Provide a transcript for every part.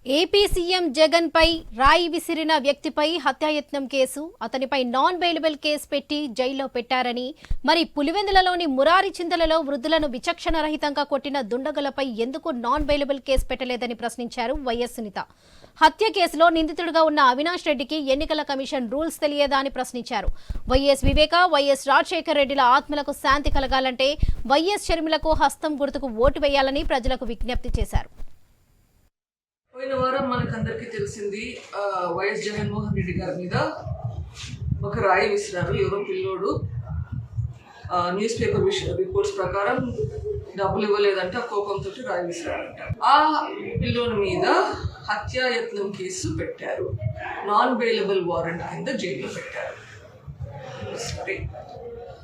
AP CM Jagan పై రాయి విసిరిన వ్యక్తిపై హత్యాయత్నం కేసు, అతనిపై నాన్ బెయిలబుల్ కేసు పెట్టి జైల్లో పెట్టారని, మరి పులివెందులలోని మురారి చింతలలో వృద్ధులను విచక్షణ రహితంగా కొట్టిన దుండగులపై ఎందుకు నాన్ బెయిలబుల్ కేసు పెట్టలేదని ప్రశ్నించారు వైఎస్ సునీత. హత్య కేసులో నిందితుడిగా ఉన్న అవినాష్ రెడ్డికి ఎన్నికల కమిషన్ రూల్స్ తెలియదా అని ప్రశ్నించారు. వైఎస్ వివేక, వైఎస్ రాజశేఖర్ రెడ్డిల ఆత్మలకు శాంతి కలగాలంటే వైఎస్ షర్మిలకు హస్తం గుర్తుకు ఓటు వేయాలని ప్రజలకు విజ్ఞప్తి చేశారు. పోయిన వారం మనకందరికీ తెలిసింది, వైఎస్ జగన్మోహన్ రెడ్డి గారి మీద ఒక రాయి విసిరారు. ఎవరో పిల్లోడు న్యూస్ పేపర్ రిపోర్ట్స్ ప్రకారం డబ్బులు ఇవ్వలేదంటే ఆ కోపంతో రాయి విసిరారంట. ఆ పిల్లోని మీద హత్యాయత్నం కేసు పెట్టారు. నాన్ బెయిలబుల్ వారెంట్ కింద జైల్లో పెట్టారు. సరే,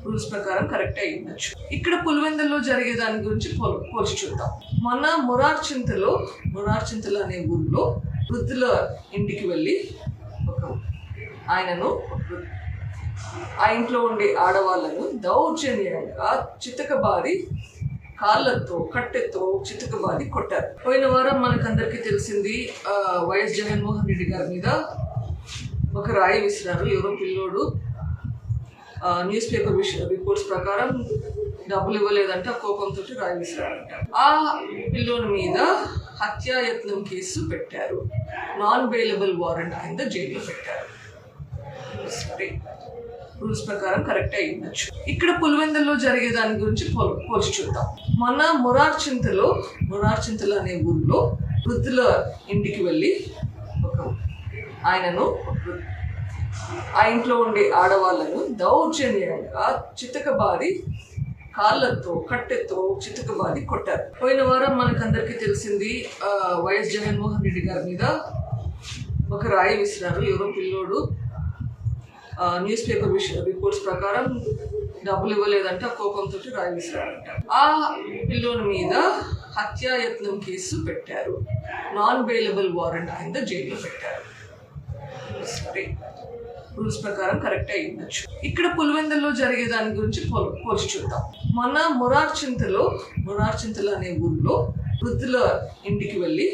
రూల్స్ ప్రకారం కరెక్ట్ అయి ఉండొచ్చు. ఇక్కడ పులివెందుల్లో జరిగే దాని గురించి పోల్చి చూద్దాం. మొన్న మురార్ చింతలు అనే ఊరిలో వృద్ధుల ఇంటికి వెళ్ళి ఆ ఇంట్లో ఉండే ఆడవాళ్లను దౌర్జన్యంగా చితకబాది కాళ్ళతో కట్టెతో చితకబాది కొట్టారు. పోయిన వారం మనకందరికీ తెలిసింది, వైఎస్ జగన్మోహన్ రెడ్డి గారి మీద ఒక రాయి విసిరారు. ఎవరో పిల్లోడు న్యూస్ పేపర్ రిపోర్ట్స్ ప్రకారం డబ్బులు ఇవ్వలేదంటే ఆ కోపంతో రాయి విసిరారంట. ఆ పిల్లోని మీద హత్యాయత్నం కేసు పెట్టారు. నాన్ బెయిలబుల్ వారెంట్ కింద జైల్లో పెట్టారు. సరే, రూల్స్ ప్రకారం కరెక్ట్ అయి ఉండొచ్చు. ఇక్కడ పులివెందుల్లో జరిగే దాని గురించి పోల్చి చూద్దాం. మొన్న మురార్ చింతలు అనే ఊరిలో వృద్ధుల ఇంటికి వెళ్ళి ఆ ఇంట్లో ఉండే ఆడవాళ్లను దౌర్జన్యంగా చితకబాది కాళ్ళతో కట్టెతో చితకబాది కొట్టారు. పోయిన వారం మనకందరికీ తెలిసింది, వైఎస్ జగన్మోహన్ రెడ్డి గారి మీద ఒక రాయి విసిరారు. ఎవరో పిల్లోడు న్యూస్ పేపర్ రిపోర్ట్స్ ప్రకారం డబ్బులు ఇవ్వలేదంటే ఆ కోపంతో రాయి విసిరారంట. ఆ పిల్లోని మీద హత్యాయత్నం కేసు పెట్టారు. నాన్ బెయిలబుల్ వారెంట్ కింద జైల్లో పెట్టారు. సరే, రూల్స్ ప్రకారం కరెక్ట్ అయి ఉండొచ్చు. ఇక్కడ పులివెందుల్లో జరిగే దాని గురించి పోల్చి చూద్దాం. మొన్న మురార్ చింతలు అనే ఊరిలో వృద్ధుల ఇంటికి వెళ్ళి